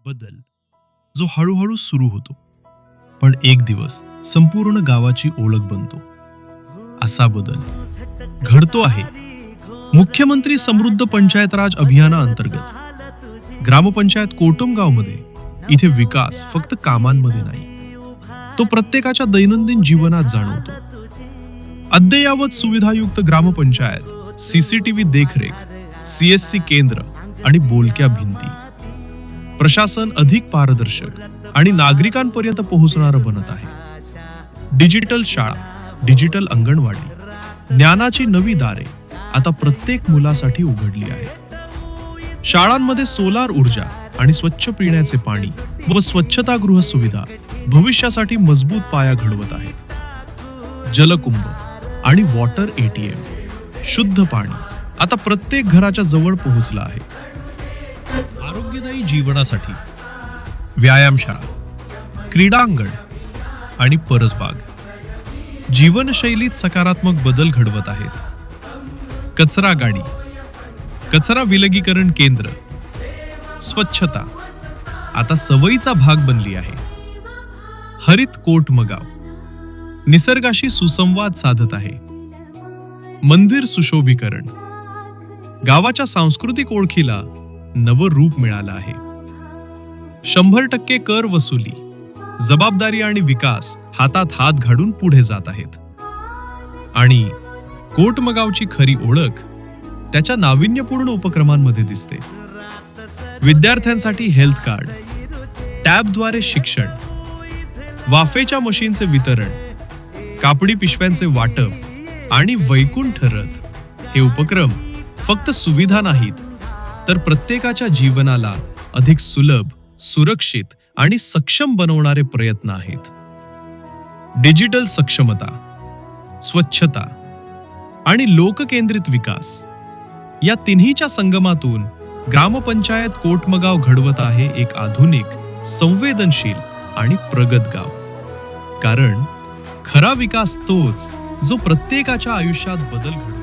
बदल जो हळूहळू सुरू होतो, पण एक दिवस संपूर्ण गावाची ओळख बनतो. असा बदल घडतो आहे मुख्यमंत्री समृद्ध पंचायत राज अभियानाअंतर्गत ग्रामपंचायत कोटमगावमध्ये. इथे विकास फक्त कामांमध्ये नाही, तो प्रत्येकाच्या दैनंदिन जीवनात जाणवतो. अद्ययावत सुविधायुक्त ग्रामपंचायत, सीसीटीव्ही देखरेख, सीएससी केंद्र आणि बोलक्या भिंती. प्रशासन अधिक पारदर्शक आणि नागरिकांपर्यंत पोहोचणारं बनत आहे. डिजिटल शाळा, डिजिटल अंगणवाडी, ज्ञानाची नवी दारे आता प्रत्येक मुलासाठी उघडली आहेत. शाळांमध्ये सोलार ऊर्जा आणि स्वच्छ पिण्याचे पाणी व स्वच्छतागृह सुविधा भविष्यासाठी मजबूत पाया घडवत आहेत. जलकुंभ आणि वॉटर एटीएम, शुद्ध पाणी आता प्रत्येक घराच्या जवळ पोहोचलं आहे. आरोग्यदायी जीवनासाठी व्यायामशाळा, क्रीडांगण आणि परसबाग जीवनशैलीत सकारात्मक बदल घडवत आहेत. कचरा गाडी, कचरा विलगीकरण केंद्र, स्वच्छता आता सवयीचा भाग बनली आहे. हरित कोटमगाव निसर्गाशी सुसंवाद साधत आहे. मंदिर सुशोभीकरण गावाच्या सांस्कृतिक ओळखीला नवं रूप मिळालं आहे. 100% कर वसुली, जबाबदारी आणि विकास हातात हात घालून पुढे जात आहेत. आणि कोटमगावची खरी ओळख त्याच्या नाविन्यपूर्ण उपक्रमांमध्ये दिसते. विद्यार्थ्यांसाठी हेल्थ कार्ड, टॅबद्वारे शिक्षण, वाफेच्या मशीनचे वितरण, कापडी पिशव्यांचे वाटप आणि वैकुंठ रथ हे उपक्रम फक्त सुविधा नाहीत, तर प्रत्येकाच्या जीवनाला अधिक सुलभ, सुरक्षित आणि सक्षम बनवणारे प्रयत्न आहेत. डिजिटल सक्षमता, स्वच्छता आणि लोककेंद्रित विकास या तिन्हीच्या संगमातून ग्रामपंचायत कोटमगाव घडवत आहे एक आधुनिक, संवेदनशील आणि प्रगत गाव. कारण खरा विकास तोच जो प्रत्येकाच्या आयुष्यात बदल घडवतो.